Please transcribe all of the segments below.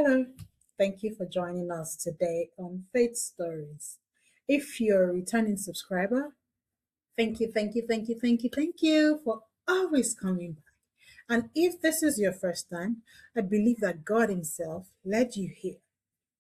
Hello, thank you for joining us today on Faith Stories. If you're a returning subscriber, thank you for always coming back. And if this is your first time, I believe that God Himself led you here.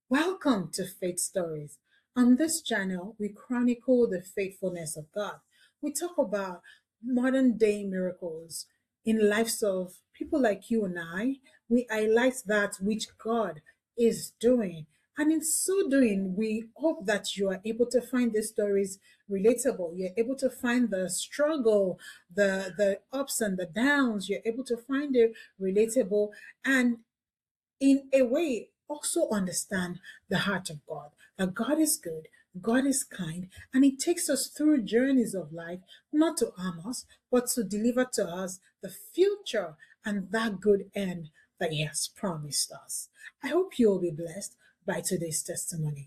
Welcome to Faith Stories. On this channel, we chronicle the faithfulness of God. We talk about modern day miracles in lives of people like you and I. We highlight that which God is doing. And in so doing, we hope that you are able to find these stories relatable. You're able to find the struggle, the ups and the downs. You're able to find it relatable. And in a way, also understand the heart of God. That God is good, God is kind, and He takes us through journeys of life, not to harm us, but to deliver to us the future and that good end that He has promised us. I hope you will be blessed by today's testimony.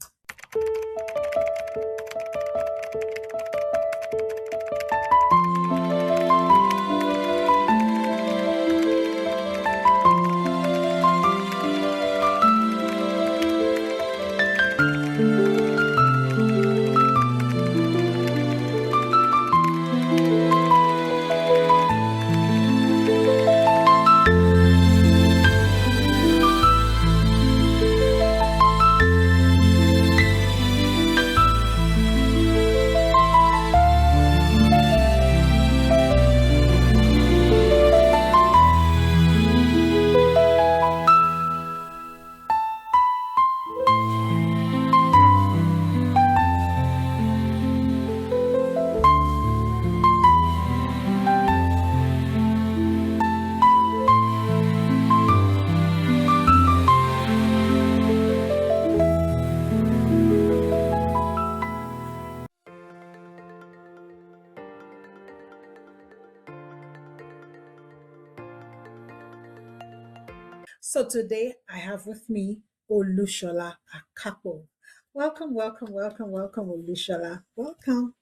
So today I have with me Olushola Akapo. Welcome, Olushola. Welcome.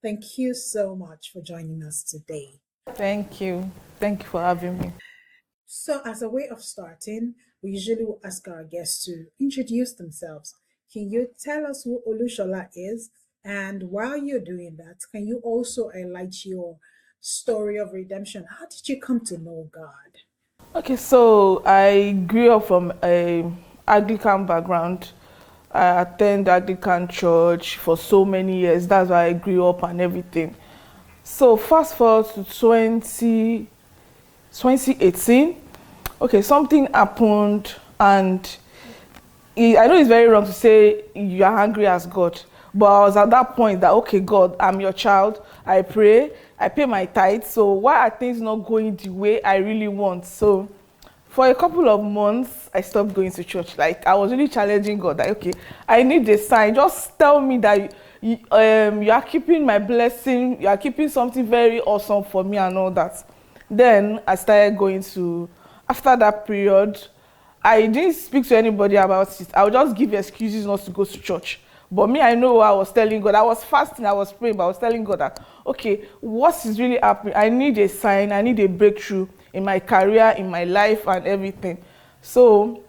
Thank you so much for joining us today. Thank you. Thank you for having me. So, as a way of starting, we usually will ask our guests to introduce themselves. Can you tell us who Olushola is? And while you're doing that, can you also highlight your story of redemption? How did you come to know God? Okay, so I grew up from a Anglican background. I attend Anglican church for so many years. That's why I grew up and everything. So fast forward to 2018. Okay, something happened and I know it's very wrong to say you are angry as God, but I was at that point that, okay, God, I'm your child. I pray, I pay my tithes. So why are things not going the way I really want? So for a couple of months, I stopped going to church. Like, I was really challenging God. Like, okay, I need a sign. Just tell me that you are keeping my blessing. You are keeping something very awesome for me and all that. Then I started going to, after that period, I didn't speak to anybody about it. I would just give excuses not to go to church. But me, I know what I was telling God. I was fasting, I was praying, but I was telling God that, okay, what is really happening? I need a sign, I need a breakthrough in my career, in my life, and everything. So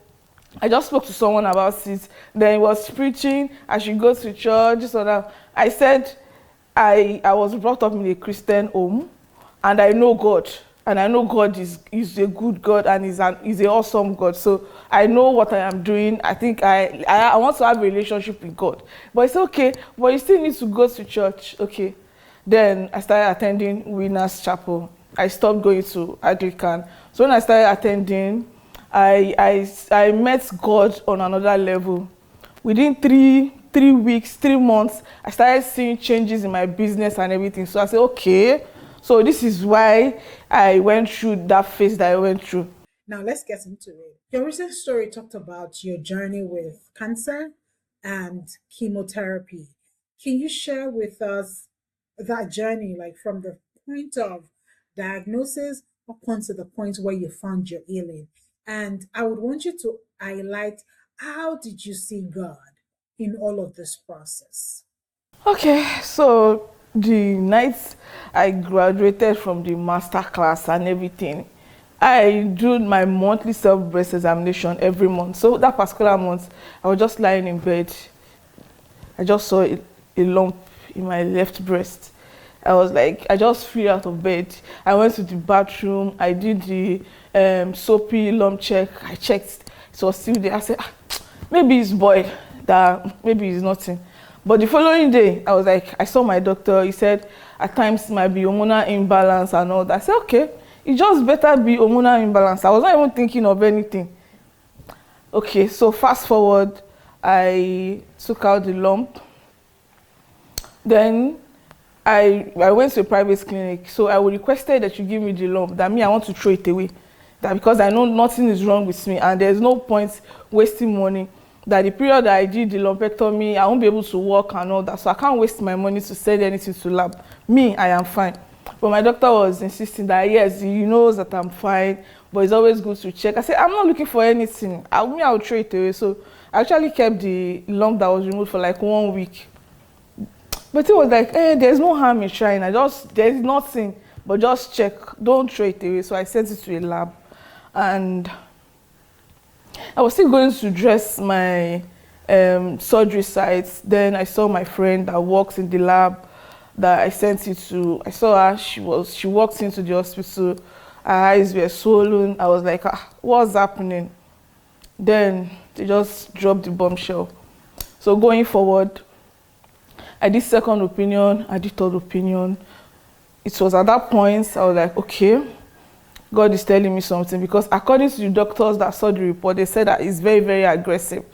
I just spoke to someone about it. Then he was preaching, I should go to church, so that I said, I was brought up in a Christian home, and I know God. And I know God is a good God and is an awesome God. So I know what I am doing. I think I want to have a relationship with God. But it's okay. But you still need to go to church. Okay. Then I started attending Winners Chapel. I stopped going to Anglican. So when I started attending, I met God on another level. Within three weeks, 3 months, I started seeing changes in my business and everything. So I said, okay. So this is why I went through that phase that I went through. Now let's get into it. Your recent story talked about your journey with cancer and chemotherapy. Can you share with us that journey, like from the point of diagnosis up until the point where you found your healing? And I would want you to highlight, how did you see God in all of this process? Okay, so the night I graduated from the master class and everything, I do my monthly self-breast examination every month. So that particular month, I was just lying in bed. I just saw a lump in my left breast. I was like, I just flew out of bed. I went to the bathroom. I did the soapy lump check. I checked. It was still there. I said, maybe it's boy, that maybe it's nothing. But the following day, I was like, I saw my doctor. He said, at times it might be hormonal imbalance and all that. I said, okay, it just better be hormonal imbalance. I was not even thinking of anything. Okay, so fast forward, I took out the lump. Then I went to a private clinic. So I requested that you give me the lump. That means I want to throw it away. That because I know nothing is wrong with me and there's no point wasting money. That the period that I did the lumpectomy, I won't be able to work and all that. So I can't waste my money to send anything to lab. Me, I am fine. But my doctor was insisting that yes, he knows that I'm fine, but it's always good to check. I said, I'm not looking for anything. I'll throw it away. So I actually kept the lump that was removed for like 1 week. But it was like, there's no harm in trying. There's nothing, but just check. Don't throw it away. So I sent it to a lab. And I was still going to dress my surgery sites. Then I saw my friend that works in the lab that I sent it to. I saw her. She walked into the hospital. Her eyes were swollen. I was like, what's happening? Then they just dropped the bombshell. So going forward, I did second opinion. I did third opinion. It was at that point I was like, okay, God is telling me something, because according to the doctors that saw the report, they said that it's very, very aggressive.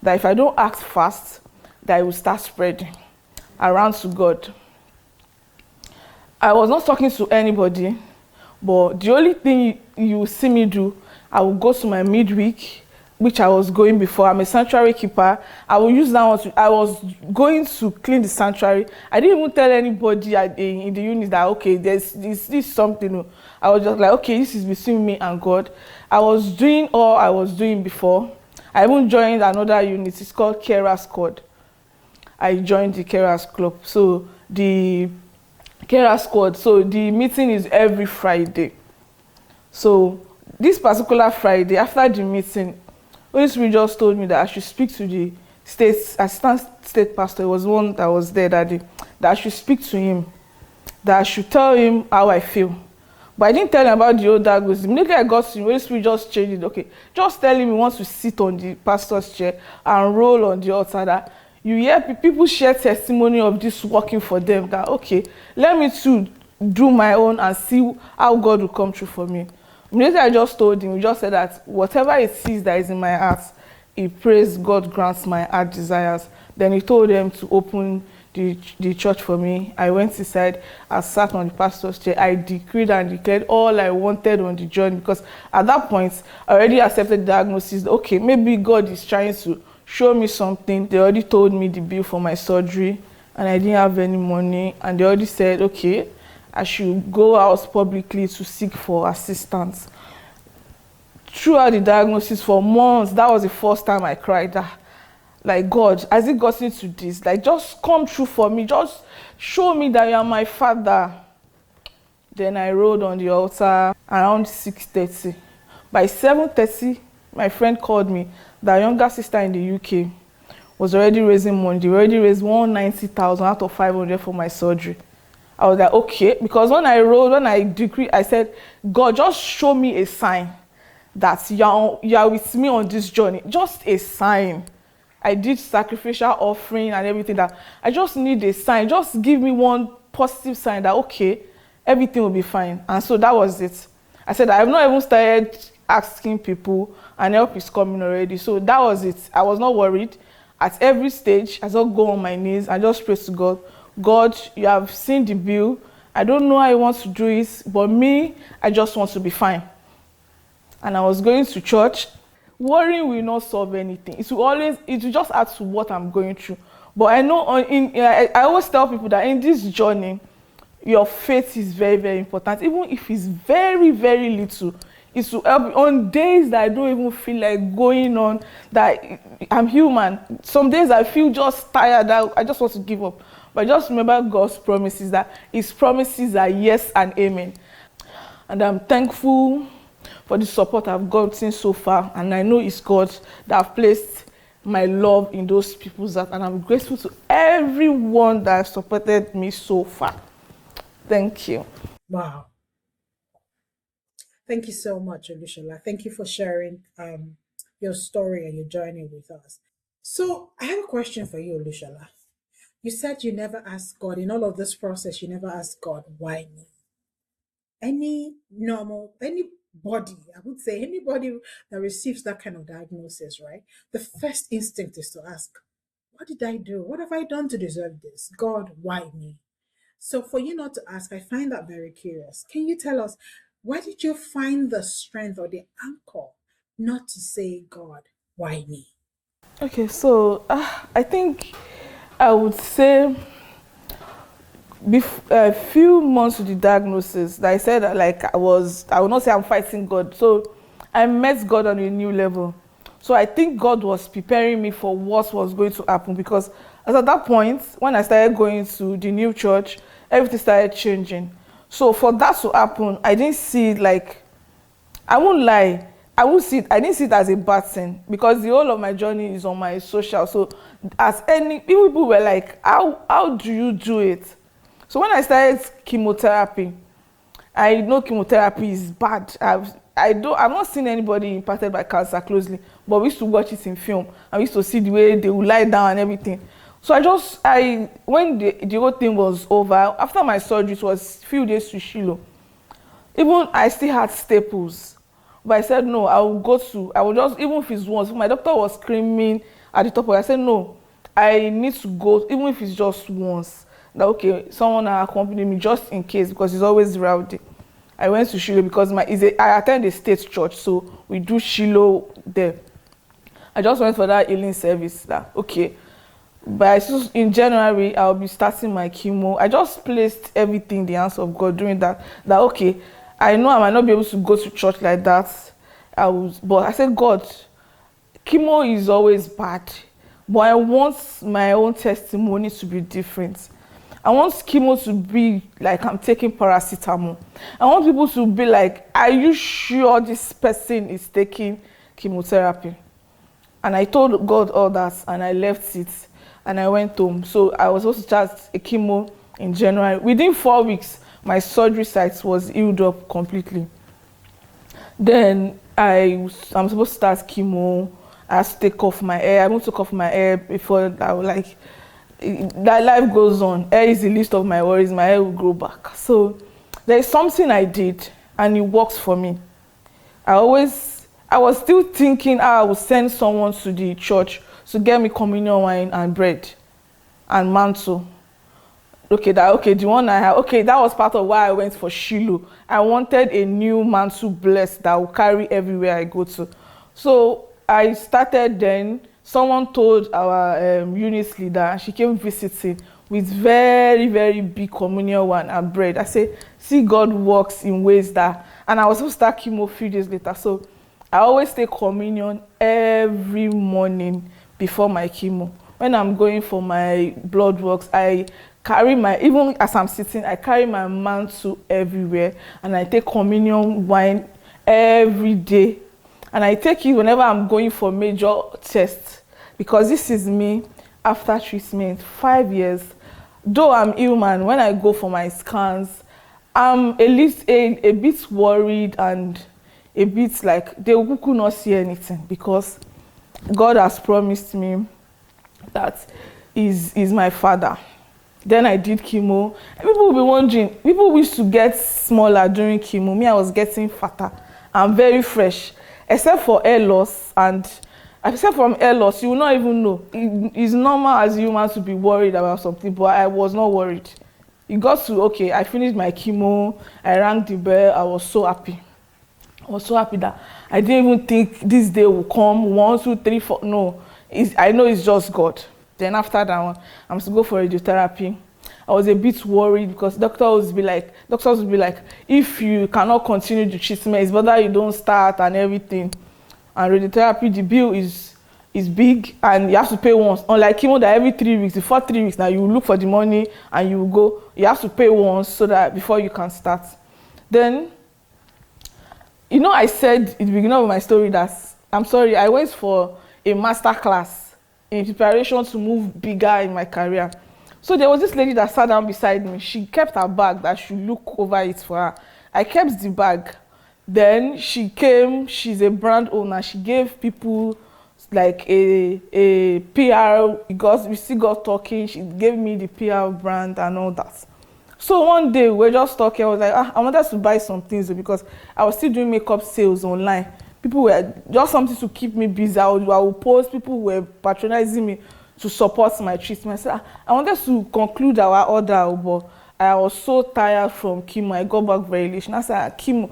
That if I don't act fast, that it will start spreading around to God. I was not talking to anybody, but the only thing you will see me do, I will go to my midweek, which I was going before. I'm a sanctuary keeper. I will use that one I was going to clean the sanctuary. I didn't even tell anybody in the unit that, okay, there's this something. I was just like, okay, this is between me and God. I was doing all I was doing before. I even joined another unit. It's called Carers Squad. I joined the Carers Club. So the Carers Squad, so the meeting is every Friday. So this particular Friday, after the meeting, Holy Spirit just told me that I should speak to the assistant state pastor. It was one that was there that day. That I should speak to him. That I should tell him how I feel. But I didn't tell him about the old diagnosis. Immediately I got to him, Holy Spirit just changed it. Okay, just tell him he wants to sit on the pastor's chair and roll on the altar. That you hear people share testimony of this working for them. That, okay, let me too do my own and see how God will come through for me. Immediately I just told him, he just said that whatever it is that is in my heart, he prays God grants my heart desires. Then he told them to open the church for me. I went inside, I sat on the pastor's chair, I decreed and declared all I wanted on the journey, because at that point, I already accepted the diagnosis. Okay, maybe God is trying to show me something. They already told me the bill for my surgery, and I didn't have any money, and they already said, okay, I should go out publicly to seek for assistance. Throughout the diagnosis for months, that was the first time I cried. That, like, God, has it gotten to this? Like, just come through for me. Just show me that you are my father. Then I rode on the altar around 6:30. By 7:30, my friend called me. Their younger sister in the UK was already raising money. They already raised 190,000 out of 500 for my surgery. I was like, okay, because when I decreed, I said, God, just show me a sign that you are with me on this journey. Just a sign. I did sacrificial offering and everything. That I just need a sign. Just give me one positive sign that, okay, everything will be fine. And so that was it. I said, I have not even started asking people, and help is coming already. So that was it. I was not worried. At every stage, I just go on my knees and just pray to God. God, you have seen the bill. I don't know how you want to do it, but me, I just want to be fine. And I was going to church. Worrying will not solve anything. It will just add to what I'm going through. But I know, I always tell people that in this journey, your faith is very, very important. Even if it's very, very little, it will help on days that I don't even feel like going on, that I'm human. Some days I feel just tired, that I just want to give up. But just remember God's promises, that his promises are yes and amen. And I'm thankful for the support I've gotten so far. And I know it's God that have placed my love in those people's heart. And I'm grateful to everyone that has supported me so far. Thank you. Wow. Thank you so much, Olushola. Thank you for sharing your story and your journey with us. So I have a question for you, Olushola. You said you never asked God in all of this process, you never asked God, why me? Anybody, I would say anybody that receives that kind of diagnosis, right? The first instinct is to ask, what did I do? What have I done to deserve this? God, why me? So for you not to ask, I find that very curious. Can you tell us, where did you find the strength or the anchor not to say, God, why me? Okay, so I think I would say a few months with the diagnosis, that I said that, like, I will not say I'm fighting God. So I met God on a new level. So I think God was preparing me for what was going to happen, because as at that point, when I started going to the new church, everything started changing. So for that to happen, I didn't see it like, I won't lie. I didn't see it as a bad thing, because the whole of my journey is on my social. So as any people were like, how do you do it? So when I started chemotherapy, I know chemotherapy is bad. I've not seen anybody impacted by cancer closely, but we used to watch it in film, and we used to see the way they would lie down and everything. So when the whole thing was over, after my surgery, it was a few days to Shiloh. Even I still had staples, but I said no. I will just, even if it's once. My doctor was screaming at the top of it. I said no. I need to go, even if it's just once. That okay, someone accompany me just in case, because it's always rowdy. I went to Shiloh because I attend a state church, so we do Shiloh there. I just went for that healing service. That okay, but in January I'll be starting my chemo. I just placed everything in the hands of God during that. That okay, I know I might not be able to go to church like that. But I said, God, chemo is always bad, but I want my own testimony to be different. I want chemo to be like I'm taking paracetamol. I want people to be like, are you sure this person is taking chemotherapy? And I told God all that, and I left it, and I went home. So I was supposed to start a chemo in January. Within 4 weeks, my surgery site was healed up completely. Then I'm supposed to start chemo. I had to take off my hair. I won't take off my hair before I was like, that life goes on. Hair is the least of my worries. My hair will grow back. So there is something I did, and it works for me. I was still thinking how I would send someone to the church to get me communion wine and bread and mantle. The one I have, that was part of why I went for Shiloh. I wanted a new mantle blessed that will carry everywhere I go to. So I started then. Someone told our unit leader, and she came visiting with very, very big communion wine and bread. I said, see, God works in ways that, and I was supposed to start chemo a few days later. So I always take communion every morning before my chemo. When I'm going for my blood works, I carry even as I'm sitting, I carry my mantle everywhere, and I take communion wine every day. And I take it whenever I'm going for major tests, because this is me after treatment, 5 years. Though I'm human, when I go for my scans, I'm at least a bit worried and a bit like they could not see anything, because God has promised me that is my father. Then I did chemo. And people will be wondering, people used to get smaller during chemo. Me, I was getting fatter. I'm very fresh. Except for hair loss, and except from hair loss, you will not even know. It's normal as human to be worried about something, but I was not worried. It got to, okay, I finished my chemo, I rang the bell, I was so happy. I was so happy that I didn't even think this day will come, 1, 2, 3, 4, no. I know it's just God. Then after that one, I'm supposed to go for radiotherapy. I was a bit worried, because doctors would be like, if you cannot continue the treatment, it's better you don't start and everything. And radiotherapy, the bill is big, and you have to pay once. Unlike chemo, that every 3 weeks, before 3 weeks, now you look for the money and you go. You have to pay once so that before you can start. Then You know, I said in the beginning of my story that I'm sorry, I went for a master class in preparation to move bigger in my career. So there was this lady that sat down beside me. She kept her bag that she look over it for her. I kept the bag. Then she came, she's a brand owner. She gave people like a PR, because we still got talking. She gave me the PR brand and all that. So one day we were just talking. I was like, I wanted to buy some things because I was still doing makeup sales online. People were just something to keep me busy. I would post. People were patronizing me to support my treatment. I said, I wanted to conclude our order, but I was so tired from chemo. I got back very late. And I said, chemo.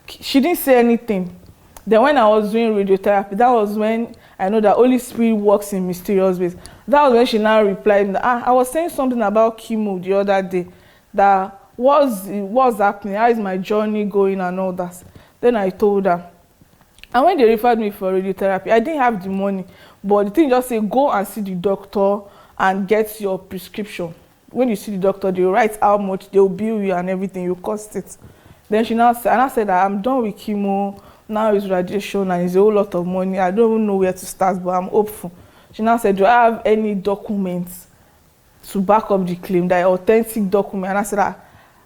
She didn't say anything. Then when I was doing radiotherapy, that was when I know that Holy Spirit works in mysterious ways. That was when she now replied, I was saying something about chemo the other day, that what's happening, how is my journey going and all that. Then I told her. And when they referred me for radiotherapy, I didn't have the money. But the thing just said, go and see the doctor and get your prescription. When you see the doctor, they'll write how much, they'll bill you and everything, you cost it. Then she now said, and I said that I'm done with chemo, now it's radiation and it's a whole lot of money. I don't even know where to start, but I'm hopeful. She now said, do I have any documents to back up the claim, that authentic document? And I said, I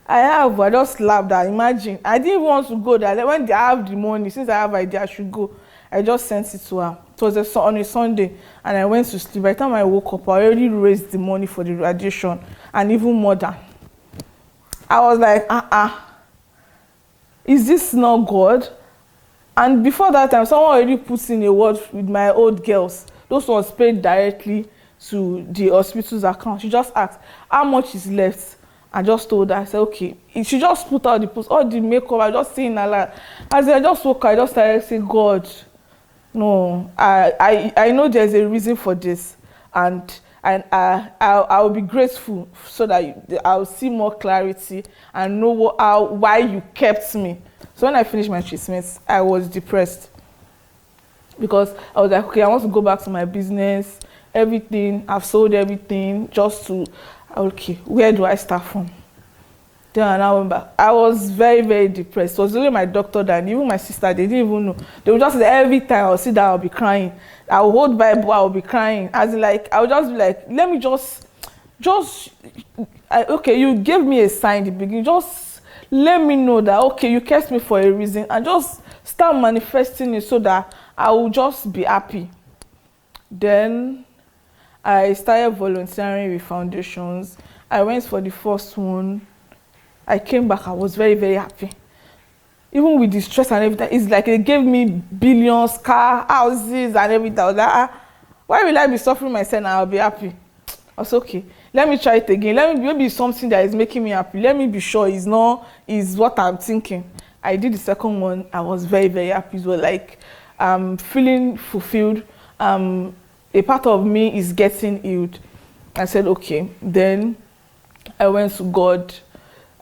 have. I just laughed. Imagine, I didn't want to go there. When they have the money, since I have idea I should go, I just sent it to her. It was on a Sunday, and I went to sleep. By the time I woke up, I already raised the money for the radiation, and even more than. I was like, is this not God? And before that time, someone already put in a word with my old girls. Those ones paid directly to the hospital's account. She just asked, how much is left? I just told her, I said, okay. She just put out the post, all the makeup, I just saying a lot. As I just woke up, I just started saying, God, no, I know there's a reason for this. And I will be grateful so that I'll see more clarity and know why you kept me. So when I finished my treatments, I was depressed. Because I was like, okay, I want to go back to my business, everything. I've sold everything just to, okay, where do I start from? Then I went back. I was very, very depressed. It was only my doctor that, even my sister, they didn't even know. They would just say every time I would sit down, I'll be crying. I would hold Bible, I would be crying. As in, like, I would just be like, let me okay, you gave me a sign in the beginning. Just let me know that, okay, you kept me for a reason, and just start manifesting it so that I will just be happy. Then I started volunteering with foundations. I went for the first one. I came back, I was very, very happy. Even with the stress and everything, it's like they gave me billions, car, houses and everything. I was like, why will I be suffering myself and I'll be happy? I was okay. Let me try it again. Maybe it's something that is making me happy. Let me be sure it's what I'm thinking. I did the second one. I was very, very happy. It was like feeling fulfilled. A part of me is getting healed. I said, okay. Then I went to God.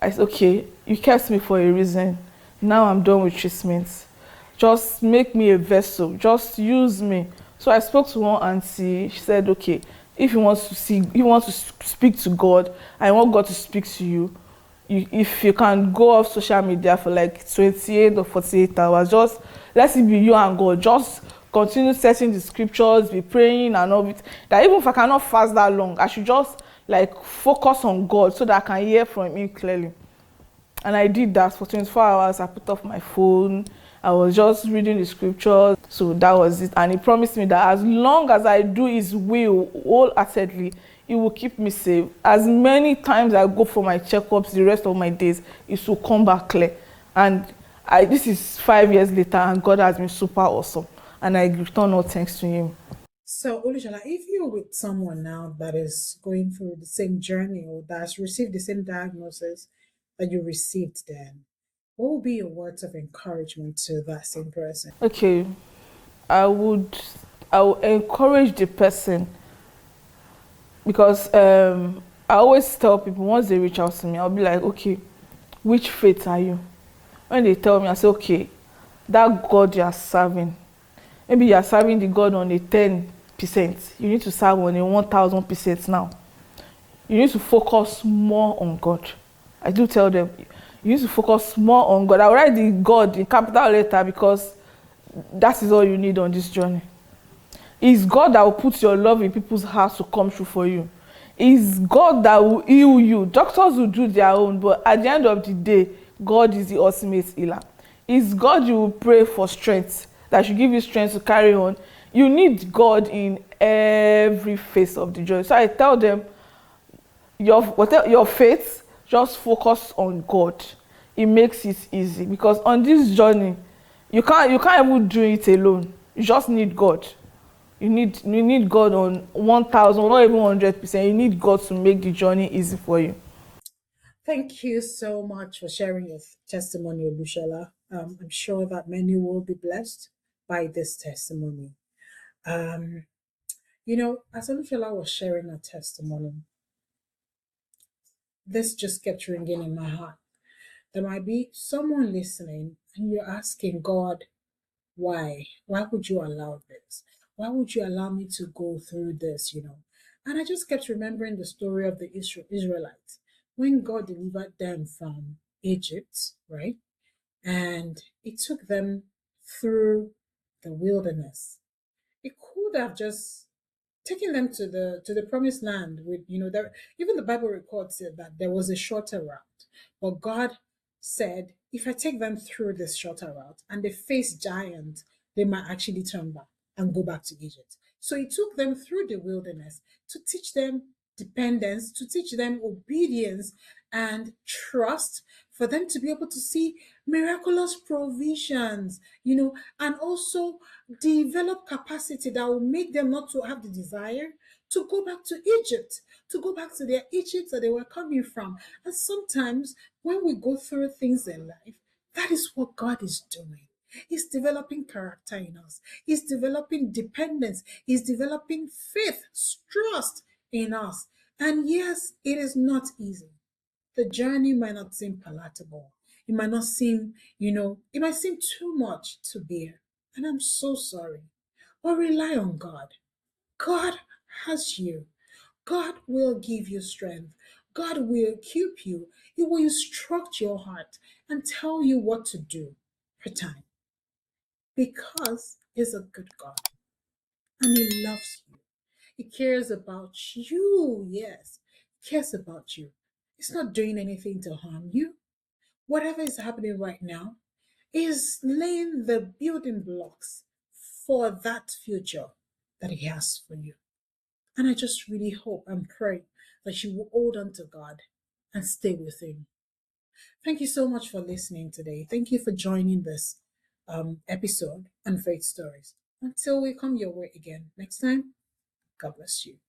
I said, okay, you kept me for a reason. Now I'm done with treatments. Just make me a vessel. Just use me. So I spoke to one auntie. She said, okay, if you want to speak to God, I want God to speak to you. If you can go off social media for like 28 or 48 hours, just let it be you and God. Just continue searching the scriptures, be praying and all it. That even if I cannot fast that long, I should just like focus on God so that I can hear from Him clearly. And I did that for 24 hours. I put off my phone. I was just reading the scriptures. So that was it. And He promised me that as long as I do His will wholeheartedly, He will keep me safe. As many times I go for my checkups the rest of my days, it will come back clear. And this is 5 years later, and God has been super awesome. And I return all thanks to Him. So, Olushola, if you're with someone now that is going through the same journey or that has received the same diagnosis that you received then, what would be your words of encouragement to that same person? Okay, I would encourage the person, because I always tell people once they reach out to me, I'll be like, okay, which faith are you? When they tell me, I say, okay, that God you are serving, maybe you are serving the God on a 10%. You need to serve on a 1,000% now. You need to focus more on God. I do tell them, You need to focus more on God. I'll write the God in capital letter because that is all you need on this journey. It's God that will put your love in people's hearts to come true for you. It's God that will heal you. Doctors will do their own, but at the end of the day, God is the ultimate healer. It's God you will pray for strength, that should give you strength to carry on. You need God in every phase of the journey. So I tell them, your faith, just focus on God. It makes it easy because on this journey, you can't even do it alone. You just need God. You need God on 1,000, not even 100%. You need God to make the journey easy for you. Thank you so much for sharing your testimony, Olushola. I'm sure that many will be blessed by this testimony. Um, as Olushola was sharing her testimony, this just kept ringing in my heart. There might be someone listening and you're asking God, why? Why would you allow this? Why would you allow me to go through this? And I just kept remembering the story of the Israelites when God delivered them from Egypt, right? And it took them through the wilderness. It could have just taken them to the promised land with there, even the Bible records it that there was a shorter route, but God said if I take them through this shorter route and they face giants, they might actually turn back and go back to Egypt. So he took them through the wilderness to teach them dependence, to teach them obedience and trust, for them to be able to see miraculous provisions, and also develop capacity that will make them not to have the desire to go back to Egypt, to go back to their Egypt that they were coming from. And sometimes when we go through things in life, that is what God is doing. He's developing character in us. He's developing dependence. He's developing faith, trust in us. And yes, it is not easy. The journey might not seem palatable. It might not seem, it might seem too much to bear. And I'm so sorry. But rely on God. God has you. God will give you strength. God will keep you. He will instruct your heart and tell you what to do for time because He's a good God and He loves you. He cares about you. Yes, He cares about you. He's not doing anything to harm you. Whatever is happening right now is laying the building blocks for that future that He has for you. And I just really hope and pray that you will hold on to God and stay with Him. Thank you so much for listening today. Thank you for joining this episode on Faith Stories. Until we come your way again next time, God bless you.